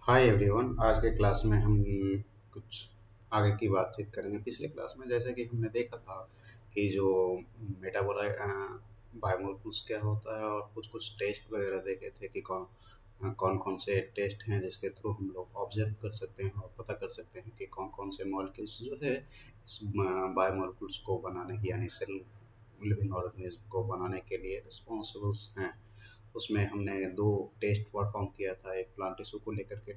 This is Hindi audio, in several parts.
Hi everyone. आज के क्लास में हम कुछ आगे की बातचीत करेंगे। पिछले क्लास में जैसे कि हमने देखा था कि जो मेटाबोलाइट बायोमोलेक्यूल्स क्या होता है, और कुछ कुछ टेस्ट वगैरह देखे थे कि कौन कौन से टेस्ट हैं जिसके थ्रू हम लोग ऑब्जर्व कर सकते हैं और पता कर सकते हैं कि कौन कौन से मॉलिक्यूल्स जो है इस बायोमोलेक्यूल्स को बनाने की, यानी सेल लिविंग ऑर्गेनिज्म को बनाने के लिए रिस्पॉन्सिबल्स हैं। उसमें हमने दो टेस्ट परफॉर्म किया था। एक प्लांट टिश्यू को लेकर के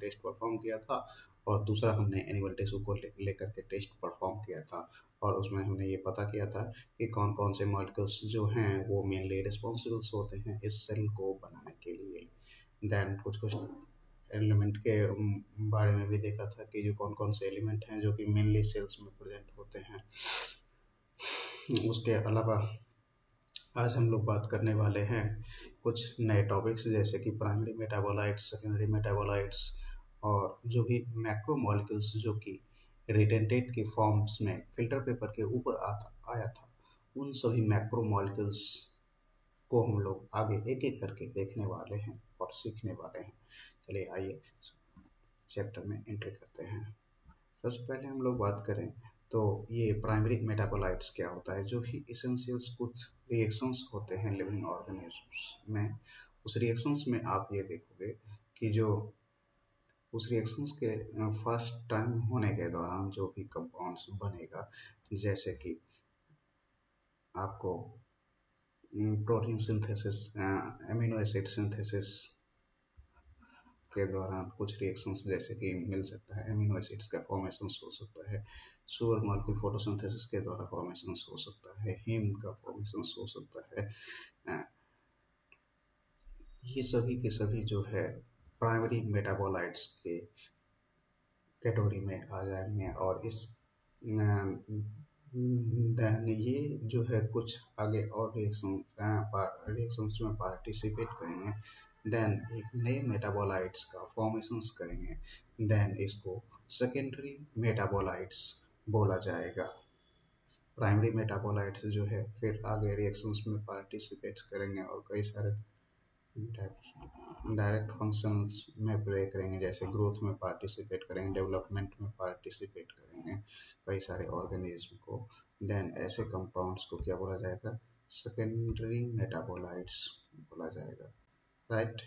टेस्ट परफॉर्म किया था, और दूसरा हमने एनिमल टिश्यू को लेकर के टेस्ट परफॉर्म किया था। और उसमें हमने ये पता किया था कि कौन कौन से मॉलिक्यूल्स जो हैं वो मेनली रिस्पॉन्सिबल्स होते हैं इस सेल को बनाने के लिए। देन कुछ कुछ एलिमेंट के बारे में भी देखा था कि जो कौन कौन से एलिमेंट हैं जो कि मेनली सेल्स में प्रेजेंट होते हैं। उसके अलावा आज हम लोग बात करने वाले हैं कुछ नए टॉपिक्स, जैसे कि प्राइमरी मेटाबोलाइट्स, सेकेंडरी मेटाबोलाइट्स, और जो भी मैक्रो मॉलिक्यूल्स जो कि रिटेंटेट के फॉर्म्स में फिल्टर पेपर के ऊपर आया था, उन सभी मैक्रो मॉलिक्यूल्स को हम लोग आगे एक एक करके देखने वाले हैं और सीखने वाले हैं। चलिए आइए चैप्टर में एंट्री करते हैं। सबसे पहले हम लोग बात करें तो ये प्राइमरी मेटाबोलाइट्स क्या होता है। जो भी इसेंशियल्स कुछ रिएक्शंस होते हैं लिविंग ऑर्गेनिजम्स में, उस रिएक्शंस में आप ये देखोगे कि जो उस रिएक्शंस के फर्स्ट टाइम होने के दौरान जो भी कंपाउंड्स बनेगा, जैसे कि आपको protein synthesis, amino acid synthesis के दौरान कुछ रिएक्शंस जैसे कि मिल सकता है, एमिनो एसिड्स का फॉर्मेशन हो सकता है, सुगर मॉलिक्यूल फोटोसिंथेसिस के द्वारा फॉर्मेशन हो सकता है, हीम का फॉर्मेशन हो सकता है। अ, ये सभी के सभी जो है प्राइमरी मेटाबोलाइट्स के कैटेगरी में आ जाएंगे। और इस देन ये जो है कुछ आगे और रिएक्शंस में पार्टिसिपेट करेंगे। देन एक नए मेटाबोलाइट्स का फॉर्मेशंस करेंगे। देन इसको सेकेंडरी मेटाबोलाइट्स बोला जाएगा। प्राइमरी मेटाबोलाइट्स जो है फिर आगे रिएक्शंस में पार्टिसिपेट करेंगे और कई सारे डायरेक्ट फंक्शंस में प्ले करेंगे, जैसे ग्रोथ में पार्टिसिपेट करेंगे, डेवलपमेंट में पार्टिसिपेट करेंगे कई सारे ऑर्गेनिज्म को। देन ऐसे कंपाउंड्स को क्या बोला जाएगा? सेकेंडरी मेटाबोलाइट्स बोला जाएगा। राइट,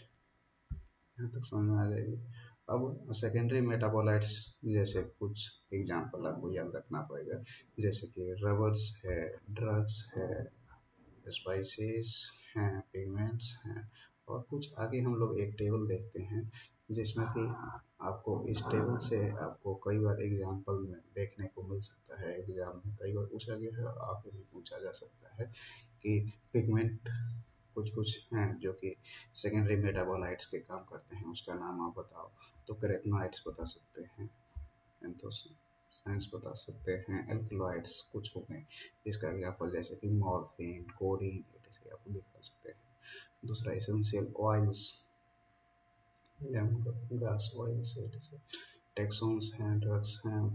यहाँ तक समझ में आ जाएगी। अब सेकेंडरी मेटाबोलाइट्स जैसे कुछ एग्जांपल आपको याद रखना पड़ेगा, जैसे कि रबर्स है, ड्रग्स है, स्पाइसेस हैं, पिगमेंट्स हैं। और कुछ आगे हम लोग एक टेबल देखते हैं जिसमें कि आपको इस टेबल से आपको कई बार एग्जाम्पल में देखने को मिल सकता है, एग्जाम में कई बार पूछा गया है, आगे भी पूछा जा सकता है कि पिगमेंट कुछ कुछ हैं जो कि सेकेंडरी मेटाबोलाइट्स के काम करते हैं, उसका नाम आप बताओ। तो कैरोटीनॉइड्स बता सकते हैं, एंथोसाइंस बता सकते हैं, एल्कलॉइड्स कुछ हो गए इसका एग्जाम्पल, जैसे कि मॉर्फिन, कोडीन, जैसे आप दिखा सकते हैं। दूसरा essential oils, lemon grass oils, जैसे टेक्सोन्स हैं, ड्रग्स हैं,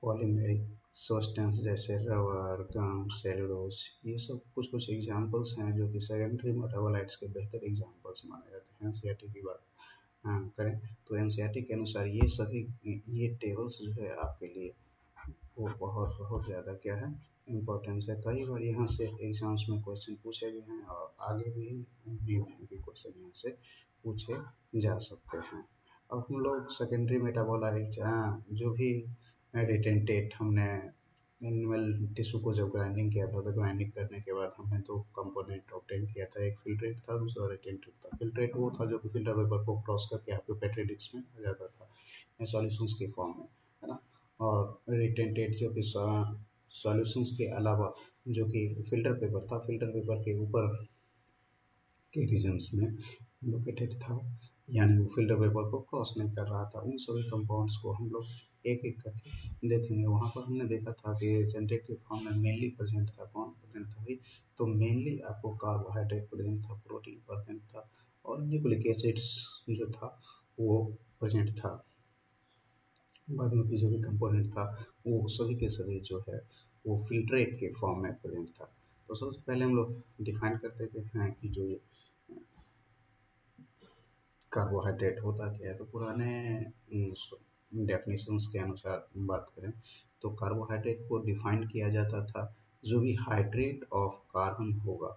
पॉलीमेरिक सब्सटेंस जैसे रबर, गम, सेलुलोज, ये सब कुछ कुछ एग्जाम्पल्स हैं जो कि सेकेंडरी मेटाबोलाइट्स के बेहतर एग्जाम्पल्स माने जाते हैं। एनसीईआरटी की बात करें तो एनसीईआरटी के अनुसार ये टेबल्स जो है आपके लिए वो बहुत बहुत ज़्यादा क्या है, इम्पोर्टेंस है। कई बार यहाँ से एग्जाम्स में क्वेश्चन पूछे गए हैं और आगे भी उम्मीद है कि क्वेश्चन यहाँ से पूछे जा सकते हैं। अब हम लोग सेकेंडरी मेटाबोलाइट जो भी रिटेंटेट हमने एनिमल टिश्यू को जब ग्राइंडिंग किया था, तो ग्राइंडिंग करने के बाद हमने दो कंपोनेंट ऑब्टेन किया था, एक फिल्ट्रेट था, दूसरा रिटेंटेट था। फिल्ट्रेट वो था जो कि फिल्टर पेपर को क्रॉस करके आपके पेट्री डिस्क में आ जाता था सॉल्यूशंस के फॉर्म में, है ना। और रिटेंटेट जो कि सॉल्यूशंस के अलावा जो कि फिल्टर पेपर था, फिल्टर पेपर के ऊपर के रीजन्स में लोकेटेड था, यानी वो फिल्टर पेपर को क्रॉस नहीं कर रहा था। उन सभी कंपाउंड्स को हम लोग एक एक करके देखेंगे। वहाँ पर हमने देखा था कि जेनेटिक फॉर्म में मेनली प्रेजेंट था, कौन प्रेजेंट था भाई? तो मेनली आपको कार्बोहाइड्रेट प्रेजेंट था, प्रोटीन प्रेजेंट था, और न्यूक्लिक एसिड्स जो था वो प्रेजेंट था। बाद में भी जो भी कंपोनेंट था वो सभी के सभी जो है वो फिल्ट्रेट के फॉर्म में प्रेजेंट था। तो सबसे पहले हम लोग डिफाइन करते हैं कि जो ये कार्बोहाइड्रेट होता क्या है, तो पुराने डेफिनेशंस के अनुसार बात करें तो कार्बोहाइड्रेट को डिफाइन किया जाता था जो भी हाइड्रेट ऑफ कार्बन होगा,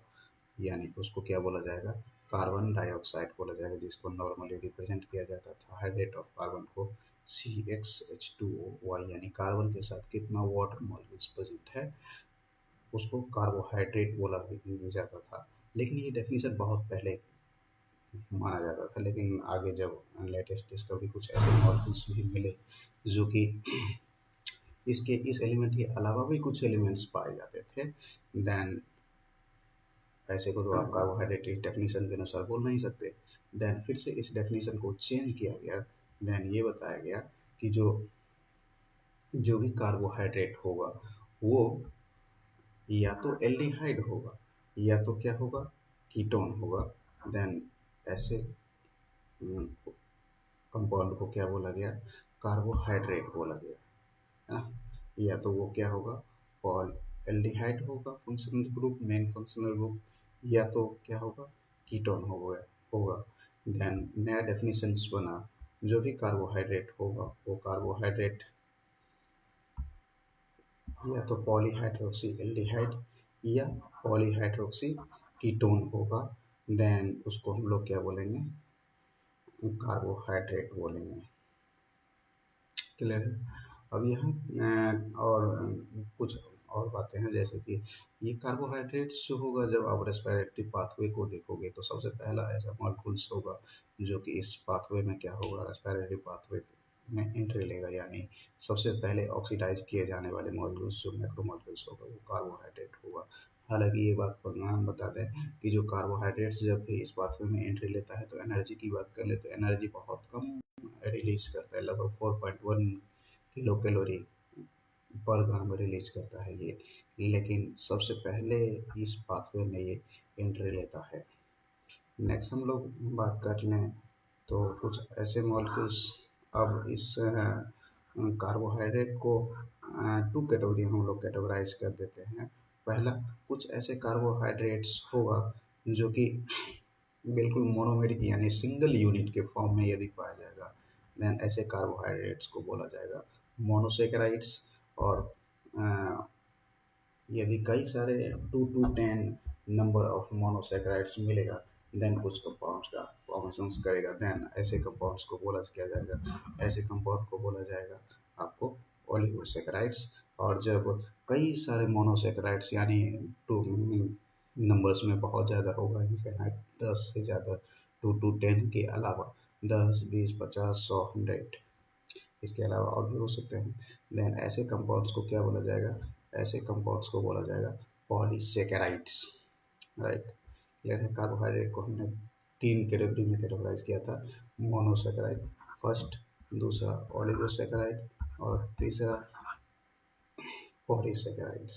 यानी उसको क्या बोला जाएगा, कार्बन डाइऑक्साइड बोला जाएगा, जिसको नॉर्मली रिप्रेजेंट किया जाता था हाइड्रेट ऑफ कार्बन को CxH2O, यानी कार्बन के साथ कितना वाटर मॉलिक्यूल्स प्रेजेंट है उसको कार्बोहाइड्रेट बोला जाता था। लेकिन ये डेफिनेशन बहुत पहले माना जाता था, लेकिन आगे जब लेटेस्ट डिस्कवरी कुछ ऐसे मॉलिक्यूल्स भी मिले जो कि इसके इस एलिमेंट के अलावा भी कुछ एलिमेंट्स पाए जाते थे, देन ऐसे को तो आप कार्बोहाइड्रेट इस डेफिनेशन के अनुसार बोल नहीं सकते। देन फिर से इस डेफिनेशन को चेंज किया गया। देन ये बताया गया कि जो जो भी कार्बोहाइड्रेट होगा वो या तो एल्डिहाइड होगा या तो क्या होगा, कीटोन होगा। देन ऐसे कंपाउंड को क्या बोला गया, कार्बोहाइड्रेट बोला गया, है ना। या तो वो क्या होगा, पॉल एल्डिहाइड होगा functional group, main functional group, या तो क्या होगा, कीटोन होगा। देन नया डेफिनेशंस बना, जो भी कार्बोहाइड्रेट होगा वो कार्बोहाइड्रेट या तो पॉलीहाइड्रोक्सी एल्डिहाइड या पॉलीहाइड्रोक्सी कीटोन होगा। देन उसको हम लोग क्या बोलेंगे, कार्बोहाइड्रेट बोलेंगे। क्लियर है। अब यहाँ और कुछ और बातें हैं, जैसे कि ये कार्बोहाइड्रेट्स जो होगा, जब आप रेस्पिरेटरी पाथवे को देखोगे तो सबसे पहला ऐसा मॉलिक्यूल्स होगा जो कि इस पाथवे में क्या होगा, रेस्पिरेटरी पाथवे में एंट्री लेगा, यानी सबसे पहले ऑक्सीडाइज किए जाने वाले मॉलिक्यूल्स जो मैक्रोमॉलिक्यूल्स होगा वो कार्बोहाइड्रेट होगा। हालांकि ये बात पर हम बता दें कि जो कार्बोहाइड्रेट्स जब भी इस पाथवे में एंट्री लेता है तो एनर्जी की बात कर ले तो एनर्जी बहुत कम रिलीज करता है, लगभग 4.1 किलो कैलोरी पर ग्राम रिलीज करता है ये। लेकिन सबसे पहले इस पाथवे में ये एंट्री लेता है। नेक्स्ट हम लोग बात कर लें तो कुछ ऐसे मॉलिक्यूल्स, अब इस कार्बोहाइड्रेट को टू कैटेगरी हम लोग कैटेगराइज कर देते हैं। पहला, कुछ ऐसे कार्बोहाइड्रेट्स होगा जो कि बिल्कुल मोनोमेरिक यानी सिंगल यूनिट के फॉर्म में यदि पाया जाएगा, देन ऐसे कार्बोहाइड्रेट्स को बोला जाएगा मोनोसेकेराइड्स। और यदि कई सारे 2 to 10 नंबर ऑफ मोनोसेकेराइड्स मिलेगा, देन कुछ कंपाउंड्स का फॉर्मेशंस करेगा, देन ऐसे कंपाउंड्स को बोला किया जाएगा, ऐसे कंपाउंड को बोला जाएगा आपको ओलिगोसेकेराइड्स। और जब कई सारे मोनोसेकेराइड्स यानी टू नंबर्स में बहुत ज़्यादा होगा, इनफिनाइट 10 से ज़्यादा, 2 to 10 के अलावा 10, 20, 50, 100, 100, इसके अलावा और भी हो सकते हैं, देन ऐसे कंपाउंड्स को क्या बोला जाएगा, ऐसे कंपाउंड्स को बोला जाएगा पॉलीसेकेराइड्स। राइट, क्लियर है। कार्बोहाइड्रेट को हमने 3 कैटेगरी में कैटेगराइज किया था, मोनोसेकेराइड फर्स्ट, दूसरा ओलिगोसेकेराइड और तीसरा पॉलीसेकेराइड्स।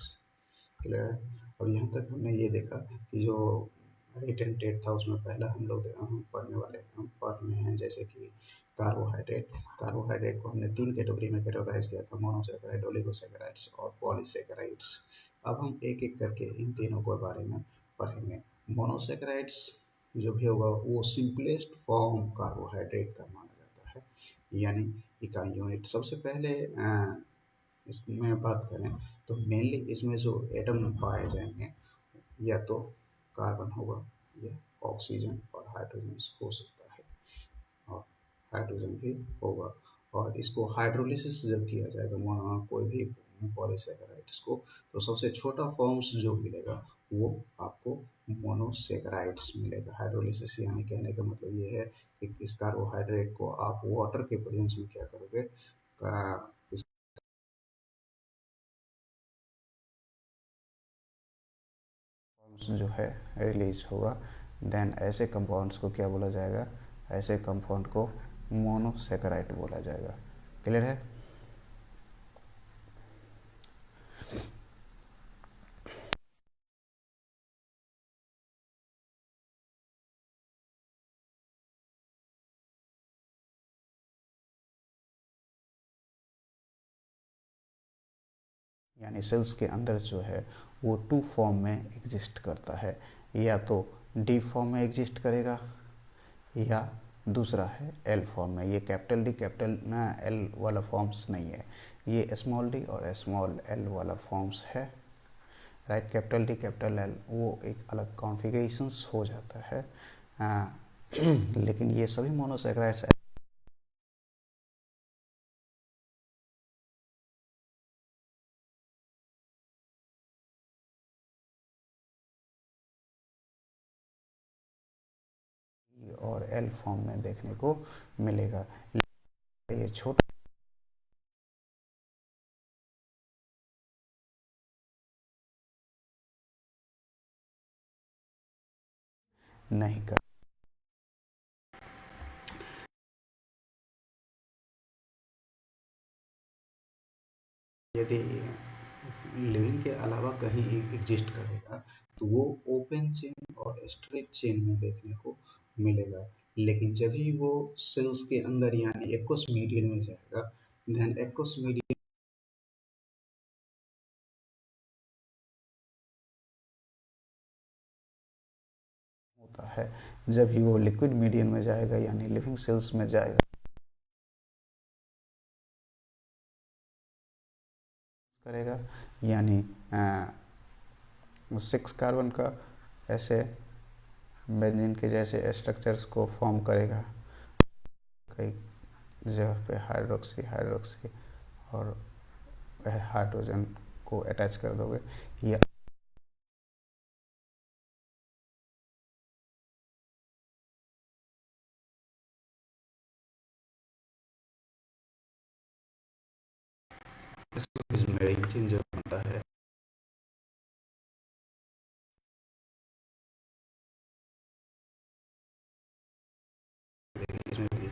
क्लियर है। और यहाँ तक हमने ये देखा कि जो रिटन टेट था उसमें पहला हम पढ़ रहे हैं जैसे कि कार्बोहाइड्रेट को हमने 3 कैटेगरी में कैटेगराइज किया था, मोनोसेकेराइड, ओलिगोसेकेराइड्स और पॉलीसेकेराइड्स। अब हम एक एक करके इन तीनों के बारे में पढ़ेंगे। मोनोसेकेराइड्स जो भी होगा वो सिंपलेस्ट फॉर्म कार्बोहाइड्रेट का माना जाता है, यानी इकाई यूनिट। सबसे पहले इसमें बात करें तो मेनली इसमें जो एटम पाए जाएंगे या तो कार्बन होगा या ऑक्सीजन और हाइड्रोजन हो सकता है, और हाइड्रोजन भी होगा। और इसको हाइड्रोलिसिस जब किया जाएगा कोई भी पॉलीसेकेराइड्स को, तो सबसे छोटा फॉर्म्स जो मिलेगा वो आपको मोनोसेकेराइड्स मिलेगा। हाइड्रोलिसिस यानी कहने का मतलब ये है कि इस कार्बोहाइड्रेट को आप वाटर के प्रेजेंस में क्या करोगे, जो है रिलीज होगा। देन ऐसे कंपाउंड्स को क्या बोला जाएगा, ऐसे कंपाउंड को मोनोसेकेराइड बोला जाएगा। क्लियर है। यानी सेल्स के अंदर जो है वो 2 फॉर्म में एग्जिस्ट करता है, या तो डी फॉर्म में एग्जिस्ट करेगा या दूसरा है एल फॉर्म में। ये कैपिटल डी कैपिटल ना एल वाला फॉर्म्स नहीं है, ये स्मॉल डी और स्मॉल एल वाला फॉर्म्स है, right. Capital D capital L वो एक अलग कॉन्फ़िगरेशंस हो जाता है। लेकिन ये सभी मोनोसैकेराइड्स और एल फॉर्म में देखने को मिलेगा। ये छोटा नहीं कर यदि लिविंग के अलावा कहीं एग्जिस्ट करेगा तो वो ओपन चेन और स्ट्रेट चेन में देखने को मिलेगा। लेकिन जब ही वो सेल्स के अंदर यानी एक्वस मीडियम में जाएगा, देन एक्वस मीडियम होता है। जब ही वो लिक्विड मीडियम में जाएगा यानी लिविंग सेल्स में जाएगा करेगा, यानी 6 कार्बन का ऐसे बेंजीन के जैसे स्ट्रक्चर्स को फॉर्म करेगा। कई जगह पे हाइड्रोक्सी हाइड्रोक्सी और हाइड्रोजन को अटैच कर दोगे, या में चेंज बनता है। इसमें भी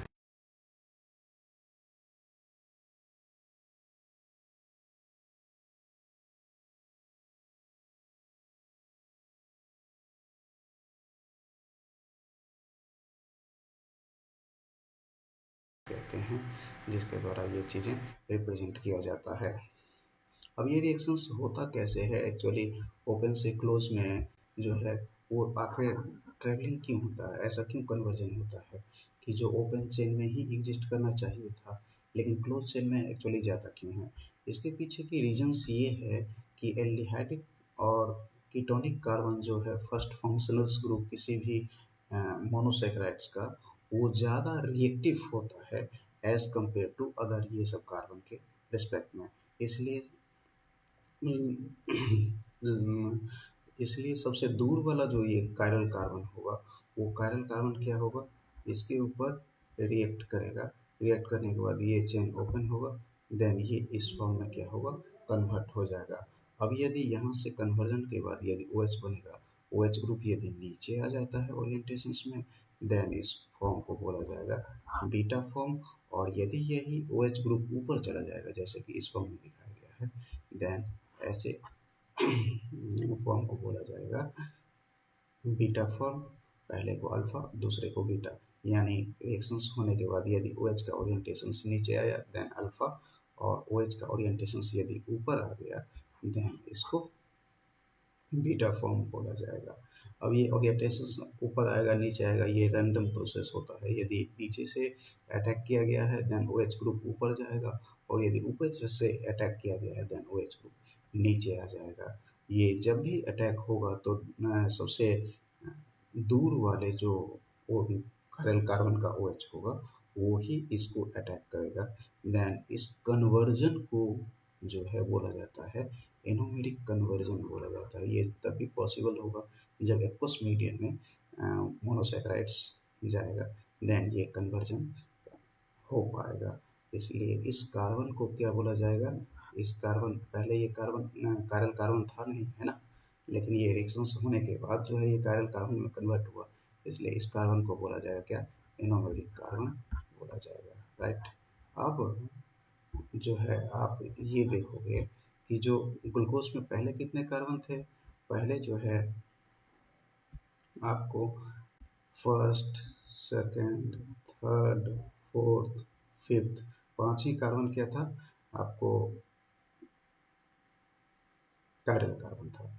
कहते हैं, जिसके द्वारा ये चीज़ें रिप्रेजेंट किया जाता है। अब ये रिएक्शंस होता कैसे है एक्चुअली, ओपन से क्लोज में जो है वो आखिर ट्रेवलिंग क्यों होता है, ऐसा क्यों कन्वर्जन होता है कि जो ओपन चेन में ही एग्जिस्ट करना चाहिए था लेकिन क्लोज चेन में एक्चुअली जाता क्यों है। इसके पीछे की रीजंस ये है कि एल्डिहाइडिक और कीटोनिक कार्बन जो है फर्स्ट फंक्शनल्स ग्रुप किसी भी मोनोसेक्राइड्स का, वो ज़्यादा रिएक्टिव होता है एज कंपेयर टू अदर ये सब कार्बन के रिस्पेक्ट में। इसलिए इसलिए सबसे दूर वाला जो ये कायरल कार्बन होगा, वो कायरल कार्बन क्या होगा, इसके ऊपर रिएक्ट करेगा। रिएक्ट करने के बाद ये चेन ओपन होगा, देन ये इस फॉर्म में क्या होगा, कन्वर्ट हो जाएगा। अब यदि यहाँ से कन्वर्जन के बाद यदि ओ OH बनेगा, ओ OH ग्रुप यदि नीचे आ जाता है ओरिएंटेशंस में, देन इस फॉर्म को बोला जाएगा बीटा फॉर्म। और यदि यही ओ OH ग्रुप ऊपर चला जाएगा जैसे कि इस फॉर्म में दिखाया गया है, देन ऐसे फॉर्म को बोला जाएगा बीटा फॉर्म। पहले को अल्फा, दूसरे को बीटा, यानी रिएक्शंस होने के बाद यदि OH का ओरिएंटेशन नीचे आया देन अल्फा, और OH का ओरिएंटेशन यदि ऊपर आ गया देन इसको बीटा फॉर्म बोला जाएगा। अब ये ओरिएंटेशन ऊपर आएगा नीचे आएगा, ये रैंडम प्रोसेस होता है। यदि नीचे से अटैक किया गया है देन OH ग्रुप ऊपर जाएगा, और यदि ऊपर से अटैक किया गया है देन OH ग्रुप नीचे आ जाएगा। ये जब भी अटैक होगा तो सबसे दूर वाले जो वो कायरल कार्बन का OH होगा वो ही इसको अटैक करेगा। देन इस कन्वर्जन को जो है बोला जाता है एनोमेरिक कन्वर्जन बोला जाता है। ये तभी पॉसिबल होगा जब एक्वस मीडियम में मोनोसेक्राइड्स जाएगा, देन ये कन्वर्जन हो पाएगा। इसलिए इस कार्बन को क्या बोला जाएगा, इस कार्बन, पहले ये कार्बन कायरल कार्बन था नहीं, है ना, लेकिन ये रिएक्शंस होने के बाद जो है ये कायरल कार्बन में कन्वर्ट हुआ, इसलिए इस कार्बन को बोला जाएगा क्या, एनोमेरिक कार्बन बोला जाएगा, राइट। अब जो है आप ये देखोगे कि जो ग्लूकोज में पहले कितने कार्बन थे, पहले जो है आपको first, second, third, fourth, fifth, पांच ही कार्बन क्या था आपको, कायरल कार्बन था।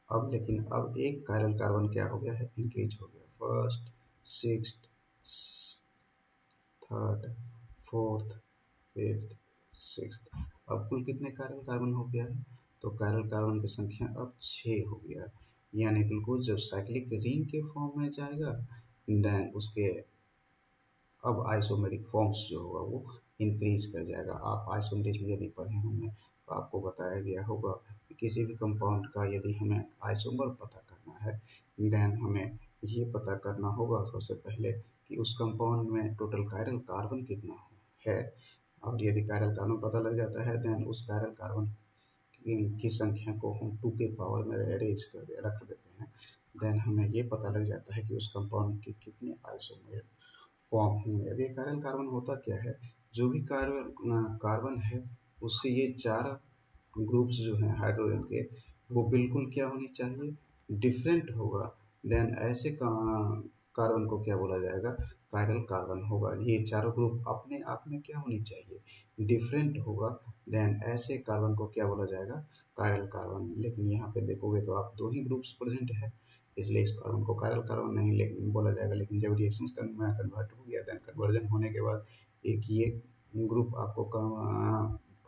अब लेकिन अब एक कायरल कार्बन क्या हो गया है, इंक्रीज हो गया, first, sixth, third, fourth, fifth, sixth. अब कुल कितने कायरल कार्बन हो गया है? तो कायरल कार्बन की संख्या अब 6 हो गया। यानी ग्लूकोज जब साइक्लिक रिंग के फॉर्म में जाएगा, देन उसके अब आइसोमेरिक फॉर्म्स जो होगा वो इंक्रीज कर जाएगा। आप आइसोमेरिक यदि पढ़े होंगे तो आपको बताया गया होगा कि किसी भी कंपाउंड का यदि हमें आइसोमर पता करना है, देन हमें ये पता करना होगा सबसे पहले कि उस कंपाउंड में टोटल कायरल कार्बन कितना है। और यदि कायरल कार्बन पता लग जाता है, देन उस कायरल कार्बन की संख्या को हम 2 के पावर में अरेंज कर रख देते हैं। देन हमें ये पता लग जाता है कि उस कंपाउंड के कितने आइसोमर फॉर्म होंगे। अब ये कायरल कार्बन होता क्या है? जो भी कार्बन है उससे ये 4 ग्रुप्स जो हैं हाइड्रोजन के, वो बिल्कुल क्या होनी चाहिए? डिफरेंट होगा। देन ऐसे कार्बन को क्या बोला जाएगा? कायरल कार्बन होगा। ये चारों ग्रुप अपने आप में क्या होनी चाहिए? डिफरेंट होगा। देन ऐसे कार्बन को क्या बोला जाएगा? Chiral carbon. लेकिन यहाँ पे देखोगे तो आप 2 ही ग्रुप्स प्रेजेंट है, इसलिए इस कार्बन को कायरल कार्बन नहीं लेकिन बोला जाएगा। लेकिन जब रिएक्शन में कन्वर्ट हो गया, देन कन्वर्जन होने के बाद एक ये ग्रुप आपको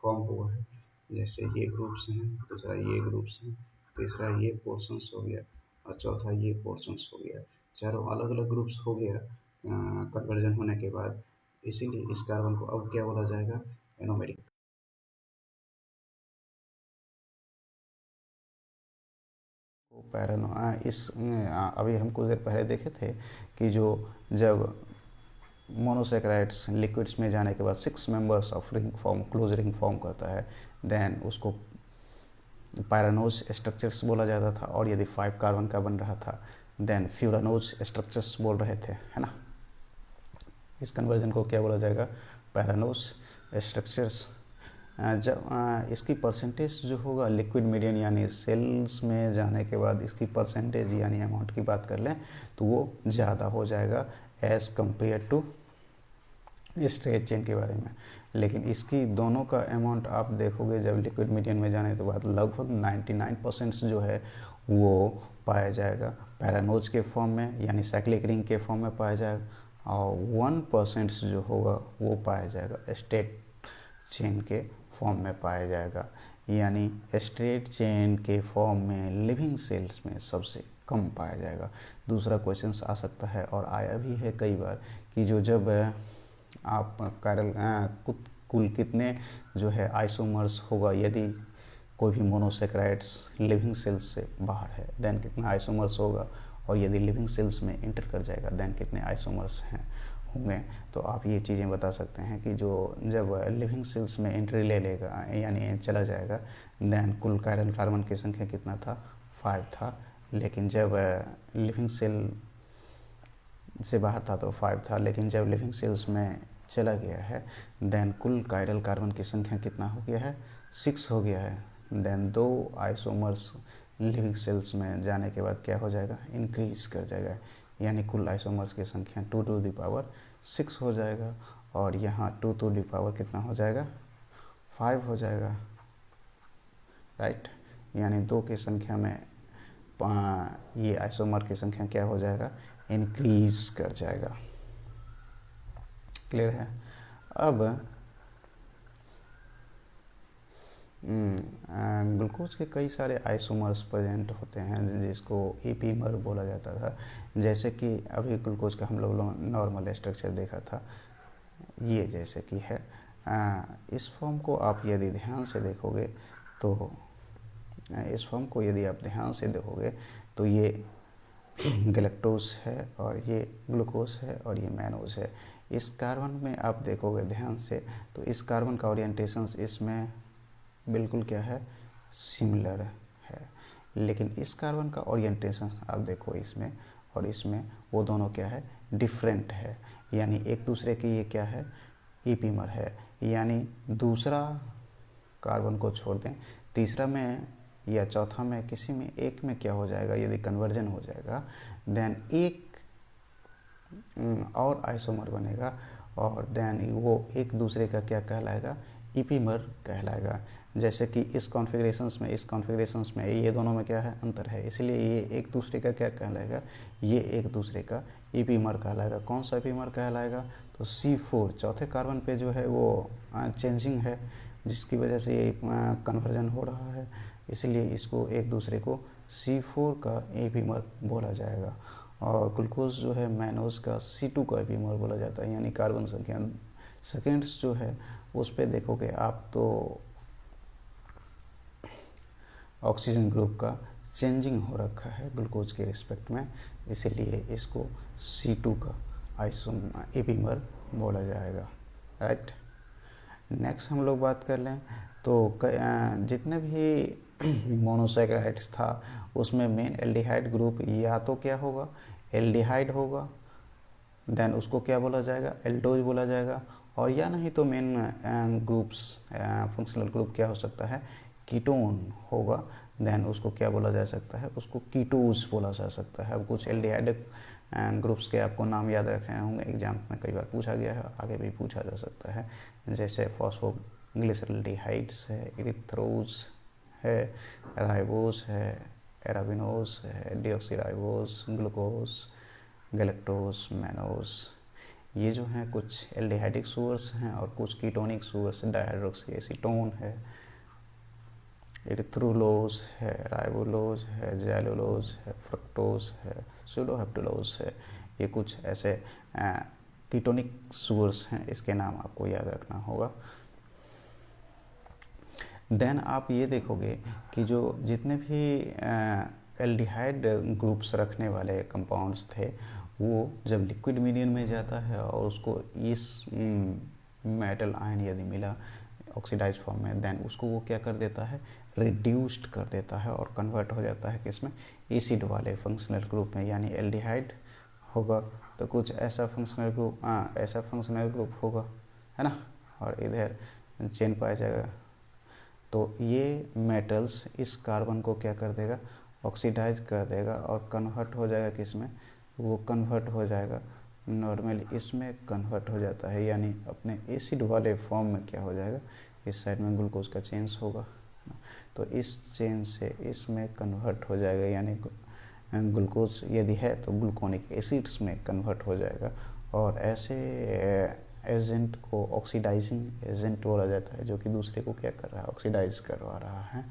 फॉर्म हुआ है। जैसे ये ग्रुप्स हैं, दूसरा ये ग्रुप्स हैं, तीसरा ये पोर्शंस हो गया और चौथा ये पोर्शंस हो गया। चारों अलग अलग ग्रुप्स हो गया कन्वर्जन होने के बाद। इसीलिए इस कार्बन को अब क्या बोला जाएगा? एनोमेरिक। पैरानो अभी हम कुछ देर पहले देखे थे कि जो जब मोनोसेक्राइड्स लिक्विड्स में जाने के बाद 6 members of ring form, close ring form करता है, देन उसको पैरानोज स्ट्रक्चर्स बोला जाता था। और यदि 5 कार्बन का बन रहा था, देन फ्यूरानोज स्ट्रक्चर्स बोल रहे थे, है ना। इस कन्वर्जन को क्या बोला जाएगा? पैरानोज स्ट्रक्चर्स। जब इसकी परसेंटेज जो होगा लिक्विड मीडियम यानी सेल्स में जाने के बाद इसकी परसेंटेज यानी अमाउंट की बात कर लें तो वो ज़्यादा हो जाएगा as compared to straight chain के बारे में। लेकिन इसकी दोनों का अमाउंट आप देखोगे जब लिक्विड मीडियम में जाने के बाद लगभग 99% जो है वो पाया जाएगा पैरानोज के फॉर्म में यानी साइक्लिक रिंग के फॉर्म में पाया जाएगा, और 1% जो होगा वो पाया जाएगा स्ट्रेट चेन के फॉर्म में पाया जाएगा। यानी स्ट्रेट चेन के फॉर्म में लिविंग सेल्स में सबसे कम पाया जाएगा। दूसरा क्वेश्चन आ सकता है और आया भी है कई बार कि जो जब आप कुल कितने जो है आइसोमर्स होगा यदि कोई भी मोनोसेक्राइड्स लिविंग सेल्स से बाहर है, देन कितना आइसोमर्स होगा, और यदि लिविंग सेल्स में इंटर कर जाएगा देन कितने आइसोमर्स हैं होंगे। तो आप ये चीज़ें बता सकते हैं कि जो जब लिविंग सेल्स में एंट्री ले लेगा यानी चला जाएगा, देन कुल कायरल कार्बन की संख्या कितना था? 5 था। लेकिन जब लिविंग सेल से बाहर था तो 5 था, लेकिन जब लिविंग सेल्स में चला गया है देन कुल कायरल कार्बन की संख्या कितना हो गया है? 6 हो गया है। देन 2 आइसोमर्स लिविंग सेल्स में जाने के बाद क्या हो जाएगा? इंक्रीज कर जाएगा, यानी कुल आइसोमर्स की संख्या 2 टू द पावर 6 हो जाएगा। और यहाँ 2 टू द पावर कितना हो जाएगा? 5 हो जाएगा, राइट। यानी 2 की संख्या में ये आइसोमर की संख्या क्या हो जाएगा? इंक्रीज कर जाएगा। क्लियर है? अब ग्लूकोज के कई सारे आइसोमर्स प्रेजेंट होते हैं जिसको एपीमर बोला जाता था। जैसे कि अभी ग्लूकोज का हम लोग नॉर्मल स्ट्रक्चर देखा था, ये जैसे कि है। इस फॉर्म को आप यदि ध्यान से देखोगे तो इस फॉर्म को यदि आप ध्यान से देखोगे तो ये गैलेक्टोज है और ये ग्लूकोज है और ये मैनोज है। इस कार्बन में आप देखोगे ध्यान से तो इस कार्बन का ओरिएंटेशन इसमें बिल्कुल क्या है? सिमिलर है। लेकिन इस कार्बन का ओरिएंटेशन आप देखो इसमें और इसमें, वो दोनों क्या है? डिफरेंट है। यानी एक दूसरे की ये क्या है? ईपीमर है। यानी दूसरा कार्बन को छोड़ दें, तीसरा में या चौथा में किसी में एक में क्या हो जाएगा? यदि कन्वर्जन हो जाएगा देन एक और आइसोमर बनेगा और देन वो एक दूसरे का क्या कहलाएगा? ईपीमर कहलाएगा। जैसे कि इस कॉन्फ़िगरेशंस में ये दोनों में क्या है, अंतर है, इसलिए ये एक दूसरे का क्या कहलाएगा, ये एक दूसरे का ईपीमर कहलाएगा। कौन सा ईपीमर कहलाएगा, तो C4 चौथे कार्बन पे जो है वो चेंजिंग है, जिसकी वजह से ये कन्वर्जन हो रहा है, इसलिए इसको एक दूसरे को C4 का ईपीमर बोला जाएगा। और ग्लूकोज जो है मैनोज का C2 का ईपीमर बोला जाता है, यानी कार्बन संख्या सेकेंड्स जो है उस पर देखोगे आप तो ऑक्सीजन ग्रुप का चेंजिंग हो रखा है ग्लूकोज के रिस्पेक्ट में, इसीलिए इसको C2 का ईपीमर बोला जाएगा। राइट, नेक्स्ट हम लोग बात कर लें तो जितने भी मोनोसैकेराइड्स था उसमें मेन एल्डिहाइड ग्रुप या तो क्या होगा, एल्डिहाइड होगा, देन उसको क्या बोला जाएगा, एल्डोज बोला जाएगा, और या नहीं तो मेन ग्रुप्स फंक्शनल ग्रुप क्या हो सकता है, कीटोन होगा, देन उसको क्या बोला जा सकता है, उसको कीटोज बोला जा सकता है। अब कुछ एल्डिहाइड ग्रुप्स के आपको नाम याद रखने होंगे, एग्जाम में कई बार पूछा गया है, आगे भी पूछा जा सकता है, जैसे फॉस्फोग्लिसरल्डिहाइड्स है, इरिथ्रोज है, राइबोस है, एराबिनोज है, डिऑक्सीराइबोस, ग्लूकोज, गैलेक्टोज, मैनोज, ये जो हैं कुछ एल्डिहाइडिक सुगर्स हैं, और कुछ कीटोनिक सुगर्स, डायहाइड्रोक्सी एसीटोन है, एरिथ्रोलोज है, राइबोलोज है, जैलोलोज है, फ्रक्टोज है, सूडोहेप्टेलोज है, ये कुछ ऐसे कीटोनिक सुगर्स हैं, इसके नाम आपको याद रखना होगा। देन आप ये देखोगे कि जो जितने भी एल्डिहाइड ग्रुप्स रखने वाले कंपाउंड्स थे वो जब लिक्विड मीडियम में जाता है और उसको इस मेटल आयन यदि मिला ऑक्सीडाइज फॉर्म में, देन उसको वो क्या कर देता है, रिड्यूस्ड कर देता है और कन्वर्ट हो जाता है किसमें, एसिड वाले फंक्शनल ग्रुप में, यानी एल्डिहाइड होगा तो कुछ ऐसा फंक्शनल ग्रुप होगा, है ना, और इधर चेन पाया जाएगा। तो ये मेटल्स इस कार्बन को क्या कर देगा, ऑक्सीडाइज कर देगा और कन्वर्ट हो जाएगा किसमें, वो कन्वर्ट हो जाएगा नॉर्मली इसमें कन्वर्ट हो जाता है, यानी अपने एसिड वाले फॉर्म में क्या हो जाएगा, इस साइड में ग्लूकोज का चेंज होगा, तो इस चेन से इसमें कन्वर्ट हो जाएगा, यानी ग्लूकोज यदि है तो ग्लूकोनिक एसिड्स में कन्वर्ट हो जाएगा, और ऐसे एजेंट को ऑक्सीडाइजिंग एजेंट बोला जाता है, जो कि दूसरे को क्या कर रहा है, ऑक्सीडाइज करवा रहा है।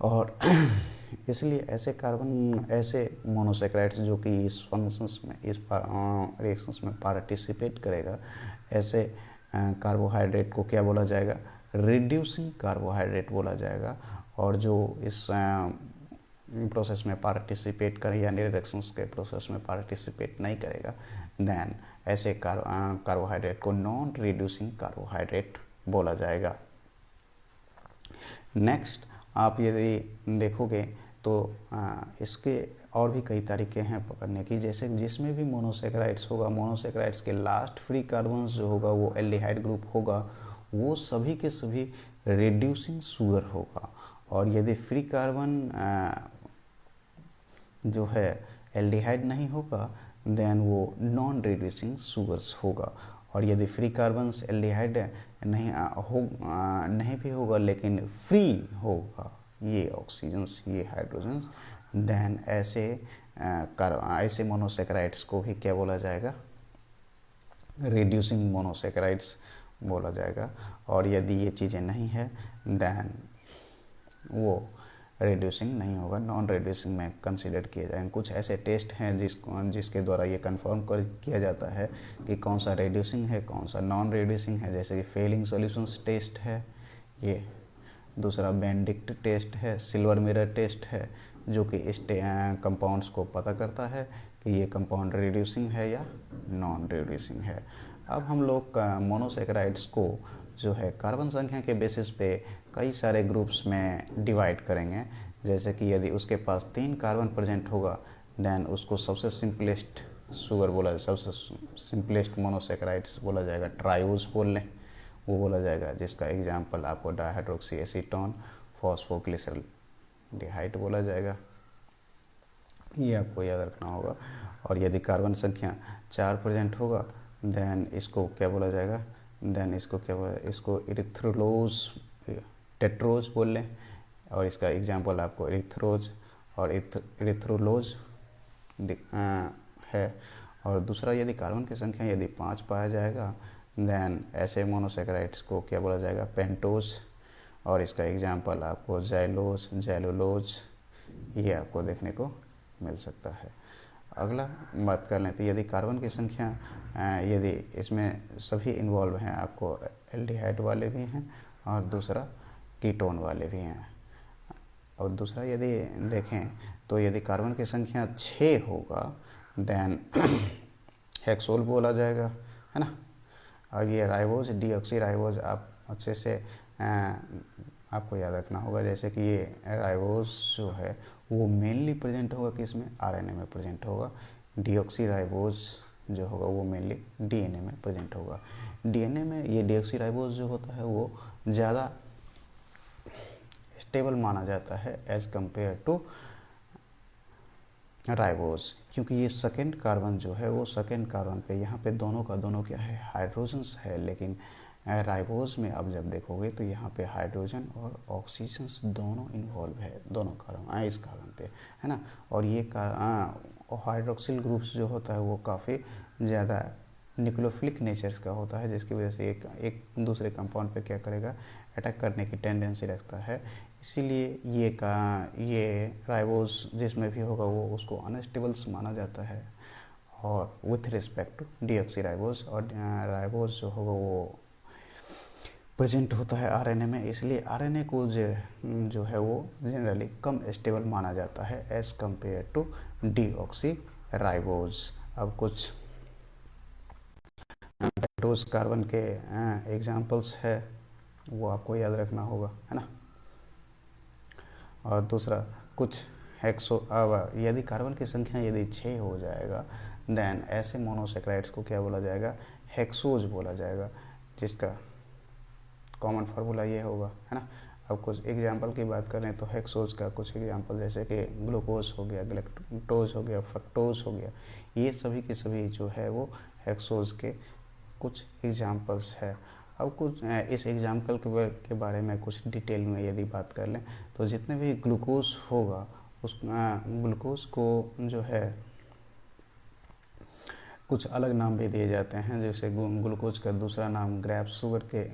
और इसलिए ऐसे कार्बन, ऐसे मोनोसैकेराइड्स जो कि इस फंक्शंस में, इस रिएक्शंस में पार्टिसिपेट करेगा, ऐसे कार्बोहाइड्रेट को क्या बोला जाएगा, रिड्यूसिंग कार्बोहाइड्रेट बोला जाएगा। और जो इस प्रोसेस में पार्टिसिपेट करे यानी रिएक्शंस के प्रोसेस में पार्टिसिपेट नहीं करेगा, देन ऐसे कार्बोहाइड्रेट को नॉन रिड्यूसिंग कार्बोहाइड्रेट बोला जाएगा। नेक्स्ट आप यदि देखोगे तो इसके और भी कई तरीके हैं पकड़ने की, जैसे जिसमें भी मोनोसैकेराइड्स होगा, मोनोसैकेराइड्स के लास्ट फ्री कार्बन जो होगा वो एल्डिहाइड ग्रुप होगा, वो सभी के सभी रिड्यूसिंग शुगर होगा। और यदि फ्री कार्बन जो है एल्डिहाइड नहीं होगा, देन वो नॉन रिड्यूसिंग शुगर्स होगा। और यदि फ्री कार्बन्स एल्डिहाइड नहीं भी होगा लेकिन फ्री होगा ये ऑक्सीजन्स, ये हाइड्रोजन्स, देन ऐसे मोनोसैकेराइड्स को भी क्या बोला जाएगा, रिड्यूसिंग मोनोसैकेराइड्स बोला जाएगा। और यदि ये चीज़ें नहीं है देन वो रिड्यूसिंग नहीं होगा, नॉन रिड्यूसिंग में कंसीडर किए जाएंगे। कुछ ऐसे टेस्ट हैं जिसके द्वारा ये कंफर्म किया जाता है कि कौन सा रिड्यूसिंग है, कौन सा नॉन रिड्यूसिंग है, जैसे कि फेलिंग सॉल्यूशंस टेस्ट है ये, दूसरा बेनेडिक्ट टेस्ट है, सिल्वर मिरर टेस्ट है, जो कि इस कंपाउंड्स को पता करता है कि ये कंपाउंड रिड्यूसिंग है या नॉन रिड्यूसिंग है। अब हम लोग मोनोसैकेराइड्स को जो है कार्बन संख्या के बेसिस पे कई सारे ग्रुप्स में डिवाइड करेंगे। जैसे कि यदि उसके पास 3 कार्बन प्रेजेंट होगा देन उसको सबसे सिंपलेस्ट शुगर बोला, सबसे सिंपलेस्ट मोनोसैकेराइड्स बोला जाएगा, ट्रायोज बोल लें वो बोला जाएगा, जिसका एग्जांपल आपको डायहाइड्रोक्सी एसीटोन, फॉस्फोग्लिसरल्डिहाइड बोला जाएगा, ये आपको याद रखना होगा। और यदि कार्बन संख्या 4 प्रेजेंट होगा देन इसको क्या बोला जाएगा, देन इसको क्या बोला, इसको इरिथ्रोलोज टेट्रोज बोल लें, और इसका एग्जांपल आपको इरिथ्रोज और इरिथ्रोलोज है। और दूसरा, यदि कार्बन की संख्या यदि 5 पाया जाएगा देन ऐसे मोनोसेकेराइड्स को क्या बोला जाएगा, पेंटोज, और इसका एग्जांपल आपको जाइलोज, जेलुलोज ये आपको देखने को मिल सकता है। अगला बात कर लें तो यदि कार्बन की संख्या यदि इसमें सभी इन्वॉल्व हैं, आपको एल्डिहाइड वाले भी हैं और दूसरा कीटोन वाले भी हैं। और दूसरा यदि देखें तो यदि कार्बन की संख्या 6 होगा देन हेक्सोल बोला जाएगा, है ना। और ये राइबोज, डीऑक्सी राइबोज आप अच्छे से आपको याद रखना होगा, जैसे कि ये राइबोज जो है वो मेनली प्रेजेंट होगा किसमें, आरएनए में प्रेजेंट होगा। डीऑक्सी राइबोज जो होगा वो मेनली डीएनए में प्रेजेंट होगा। डीएनए में ये डीऑक्सी राइबोज जो होता है वो ज़्यादा स्टेबल माना जाता है एज कंपेयर टू राइबोज, क्योंकि ये सेकेंड कार्बन जो है वो सेकेंड कार्बन पे यहाँ पे दोनों का दोनों क्या है, हाइड्रोजन्स है। लेकिन राइबोज में आप जब देखोगे तो यहाँ पे हाइड्रोजन और ऑक्सीजन्स दोनों इन्वॉल्व है, दोनों कार्बन इस कार्बन पे, है ना। और ये हाइड्रोक्सिल ग्रुप्स जो होता है वो काफ़ी ज़्यादा न्यूक्लियोफिलिक नेचर्स का होता है, जिसकी वजह से एक दूसरे कंपाउंड पे क्या करेगा, अटैक करने की टेंडेंसी रखता है। इसीलिए ये राइबोज जिसमें भी होगा वो उसको अनस्टेबल्स माना जाता है। और with respect two deoxy ribose, और राइबोज जो होगा वो प्रेजेंट होता है आरएनए में, इसलिए आरएनए को जो है वो जनरली कम स्टेबल माना जाता है as compared to deoxyribose. अब कुछ पेंटोज कार्बन के एग्जांपल्स है वो आपको याद रखना होगा, है ना। और दूसरा कुछ अब यदि कार्बन की संख्या यदि 6 हो जाएगा देन ऐसे मोनोसेक्राइड्स को क्या बोला जाएगा, हेक्सोज बोला जाएगा, जिसका कॉमन फार्मूला ये होगा, है ना। अब कुछ एग्जांपल की बात करें तो हेक्सोज का कुछ एग्जांपल जैसे कि ग्लूकोज हो गया, गैलेक्टोज हो गया, फ्रक्टोज हो गया, ये सभी के सभी जो है वो हेक्सोज के कुछ एग्जांपल्स है। अब कुछ इस एग्जाम्पल के बारे में कुछ डिटेल में यदि बात कर लें तो जितने भी ग्लूकोज होगा उस ग्लूकोज को जो है कुछ अलग नाम भी दिए जाते हैं, जैसे ग्लूकोज का दूसरा नाम ग्रेप शुगर के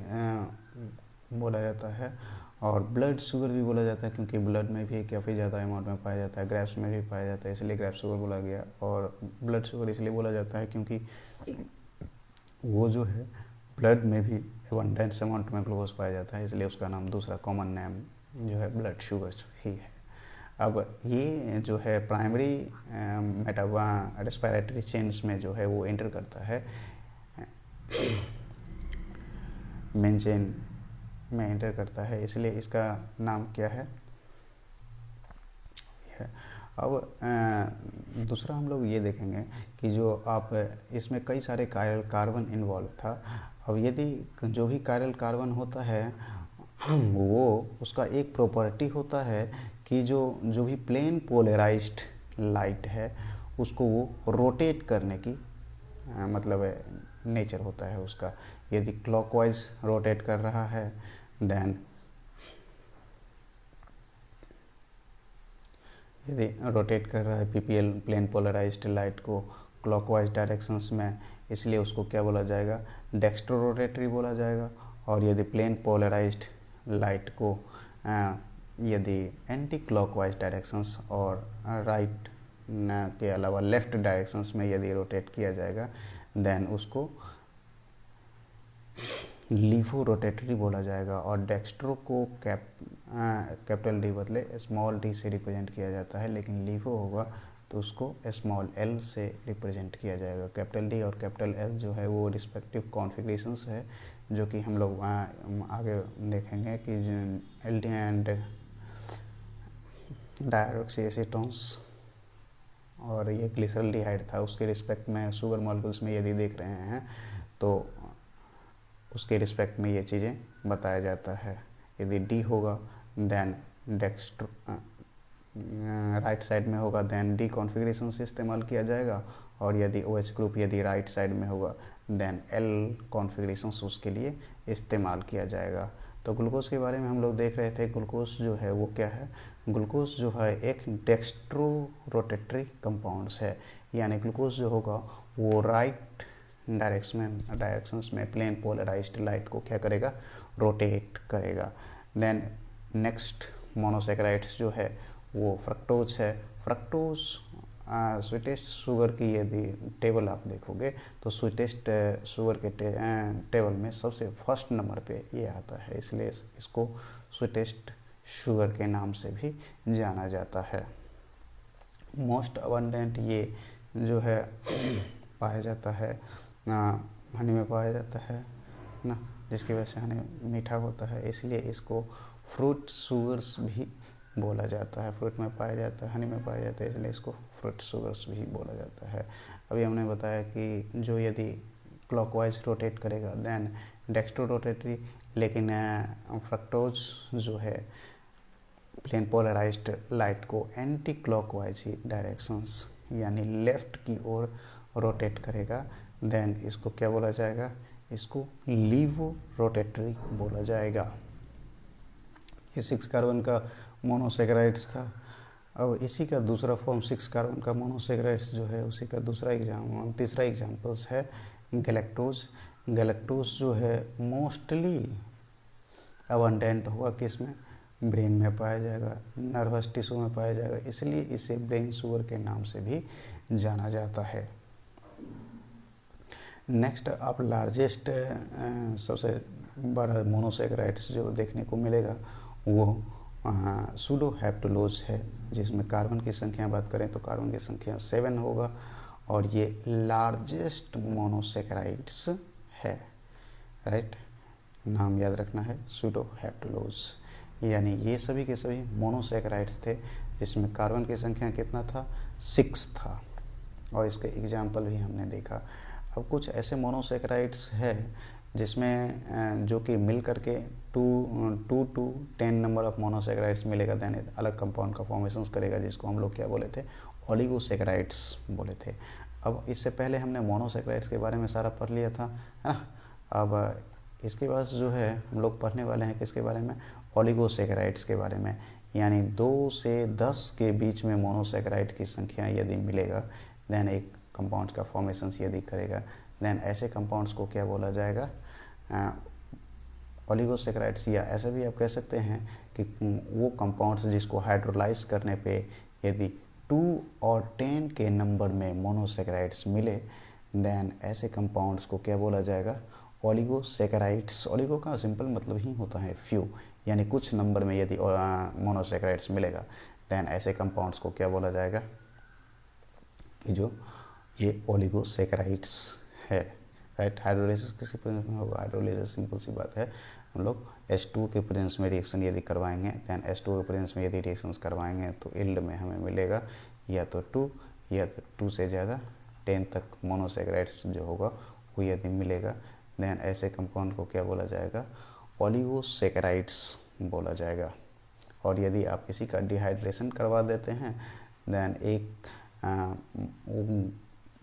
बोला जाता है, और ब्लड शुगर भी बोला जाता है क्योंकि ब्लड में भी काफ़ी ज़्यादा अमाउंट में पाया जाता है, ग्रेप्स में भी पाया जाता है, इसलिए ग्रेप शुगर बोला गया। और ब्लड शुगर इसलिए बोला जाता है क्योंकि वो जो है ब्लड में भी एबंडेंस अमाउंट में ग्लूकोज पाया जाता है, इसलिए उसका नाम दूसरा कॉमन नेम जो है ब्लड शुगर ही है। अब ये जो है प्राइमरी रेस्पिरेटरी चेन्स में जो है वो एंटर करता है, मेन चेन में एंटर करता है, इसलिए इसका नाम क्या है। अब दूसरा हम लोग ये देखेंगे कि जो आप इसमें कई सारे कार्बन इन्वॉल्व था। अब यदि जो भी कायरल कार्बन होता है वो उसका एक प्रॉपर्टी होता है कि जो भी प्लेन पोलराइज्ड लाइट है उसको वो रोटेट करने की मतलब नेचर होता है उसका। यदि क्लॉकवाइज रोटेट कर रहा है देन यदि रोटेट कर रहा है पीपीएल प्लेन पोलराइज्ड लाइट को क्लॉकवाइज डायरेक्शंस में, इसलिए उसको क्या बोला जाएगा, डेक्स्ट्रो रोटेटरी बोला जाएगा। और यदि प्लेन पोलराइज्ड लाइट को यदि एंटी क्लॉकवाइज डायरेक्शंस और राइट के अलावा लेफ्ट डायरेक्शंस में यदि रोटेट किया जाएगा देन उसको लीफो रोटेटरी बोला जाएगा। और डेक्स्ट्रो को कैपिटल डी बदले स्मॉल डी से रिप्रेजेंट किया जाता है, लेकिन लीफो होगा तो उसको स्मॉल एल से रिप्रेजेंट किया जाएगा। कैपिटल डी और कैपिटल एल जो है वो रिस्पेक्टिव कॉन्फ़िगरेशंस है जो कि हम लोग आगे देखेंगे कि एल डी एंड डायऑक्सी एसीटोन्स और ये ग्लिसरल्डिहाइड था, उसके रिस्पेक्ट में शुगर मॉलिक्यूल्स में यदि देख रहे हैं तो उसके रिस्पेक्ट में ये चीज़ें बताया जाता है। यदि डी होगा देन डेक्स्ट्रो राइट साइड में होगा देन डी कॉन्फ़िगरेशन से इस्तेमाल किया जाएगा, और यदि OH ग्रुप यदि राइट साइड में होगा देन L कॉन्फ़िगरेशन उसके लिए इस्तेमाल किया जाएगा। तो ग्लूकोज के बारे में हम लोग देख रहे थे। ग्लूकोज जो है वो क्या है? ग्लूकोज जो है एक डेक्स्ट्रो रोटेटरी कंपाउंड्स है, यानी ग्लूकोज जो होगा वो राइट डायरेक्शंस में प्लेन पोलराइज्ड लाइट को क्या करेगा? रोटेट करेगा। देन नेक्स्ट मोनोसेक्राइड्स जो है वो फ्रक्टोज है। फ्रक्टोज स्वीटेस्ट शुगर की यदि टेबल आप देखोगे तो स्वीटेस्ट शुगर के टेबल में सबसे फर्स्ट नंबर पे ये आता है, इसलिए इसको स्वीटेस्ट शुगर के नाम से भी जाना जाता है। मोस्ट अबंडेंट ये जो है पाया जाता है हनी में पाया जाता है ना, जिसकी वजह से हनी मीठा होता है, इसलिए इसको फ्रूट शुगर्स भी बोला जाता है। फ्रूट में पाया जाता है, हनी में पाया जाता है, इसलिए इसको फ्रूट शुगर्स भी बोला जाता है। अभी हमने बताया कि जो यदि क्लॉकवाइज रोटेट करेगा देन डेक्स्ट्रो रोटेटरी, लेकिन फ्रक्टोज जो है प्लेन पोलराइज्ड लाइट को एंटी क्लॉकवाइज ही डायरेक्शंस यानी लेफ्ट की ओर रोटेट करेगा, देन इसको क्या बोला जाएगा? इसको लीवो रोटेटरी बोला जाएगा। ये 6 कार्बन का मोनोसेक्राइड्स था। अब इसी का दूसरा फॉर्म 6 कार्बन का मोनोसेक्राइड्स जो है उसी का तीसरा एग्जाम्पल्स है गैलेक्टोज। गैलेक्टोज जो है मोस्टली अबंडेंट होगा किस में? ब्रेन में पाया जाएगा, नर्वस टिश्यू में पाया जाएगा, इसलिए इसे ब्रेन शुगर के नाम से भी जाना जाता है। नेक्स्ट आप लार्जेस्ट सबसे बड़ा मोनोसेक्राइड्स जो देखने को मिलेगा वो सूडो हेप्टुलोज है, जिसमें कार्बन की संख्या बात करें तो कार्बन की संख्या 7 होगा, और ये लार्जेस्ट मोनोसेक्राइड्स है। राइट, नाम याद रखना है सूडो हेप्टुलोज, यानी ये सभी के सभी मोनोसेक्राइड्स थे जिसमें कार्बन की संख्या कितना था? 6 था, और इसके एग्जाम्पल भी हमने देखा। अब कुछ ऐसे मोनोसेक्राइड्स है जिसमें जो कि मिल करके 2 to 10 नंबर ऑफ मोनोसेक्राइड्स मिलेगा, देन अलग कंपाउंड का फॉर्मेशन करेगा, जिसको हम लोग क्या बोले थे? ओलिगोसेक्राइड्स बोले थे। अब इससे पहले हमने मोनोसेक्राइड्स के बारे में सारा पढ़ लिया था, है ना। अब इसके बाद जो है हम लोग पढ़ने वाले हैं किसके बारे में? ओलिगोसेक्राइड्स के बारे में, यानी 2 से 10 के बीच में मोनोसेक्राइड की संख्या यदि मिलेगा देन एक कंपाउंड्स का फॉर्मेशन यदि करेगा, देन ऐसे कंपाउंड्स को क्या बोला जाएगा? ओलिगोसेक्राइड्स, या ऐसा भी आप कह सकते हैं कि वो कंपाउंड्स जिसको हाइड्रोलाइज करने पे यदि 2 और 10 के नंबर में मोनोसेक्राइड्स मिले देन ऐसे कंपाउंड्स को क्या बोला जाएगा? ओलिगोसेक्राइड्स। ओलिगो का सिंपल मतलब ही होता है फ्यू, यानी कुछ नंबर में यदि मोनोसेक्राइड्स मिलेगा देन ऐसे कंपाउंड्स को क्या बोला जाएगा? कि जो ये ओलिगोसेक्राइड्स है। राइट, हाइड्रोलाइसिस किसके प्रेजेंस में होगा? हाइड्रोलाइसिस सिंपल सी बात है, हम लोग H2 के प्रेजेंस में रिएक्शन यदि करवाएंगे देन H2 के प्रेजेंस में यदि रिएक्शंस करवाएंगे तो यील्ड में हमें मिलेगा या तो 2 या तो 2 से ज़्यादा 10 तक मोनोसेक्राइड्स जो होगा वो यदि मिलेगा देन ऐसे कंपाउंड को क्या बोला जाएगा? ओलिगोसेक्राइड्स बोला जाएगा। और यदि आप इसी का डिहाइड्रेशन करवा देते हैं देन एक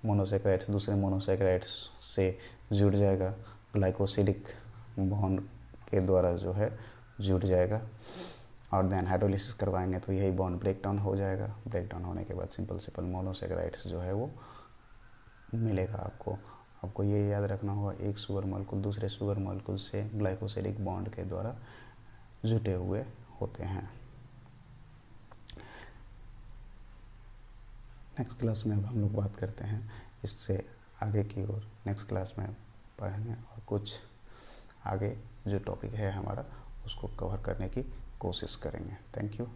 मोनोसेक्राइड्स दूसरे मोनोसेक्राइड्स से जुड़ जाएगा, ग्लाइकोसिडिक बॉन्ड के द्वारा जो है जुड़ जाएगा, और देन हाइड्रोलिसिस करवाएंगे तो यही बॉन्ड ब्रेक डाउन हो जाएगा। ब्रेक डाउन होने के बाद सिंपल मोनोसेक्राइड्स जो है वो मिलेगा आपको। आपको ये याद रखना होगा, एक शुगर मॉलिक्यूल दूसरे शुगर मॉलिक्यूल से ग्लाइकोसिडिक बॉन्ड के द्वारा जुटे हुए होते हैं। नेक्स्ट क्लास में अब हम लोग बात करते हैं इससे आगे की ओर, नेक्स्ट क्लास में पढ़ेंगे और कुछ आगे जो टॉपिक है हमारा उसको कवर करने की कोशिश करेंगे। Thank you.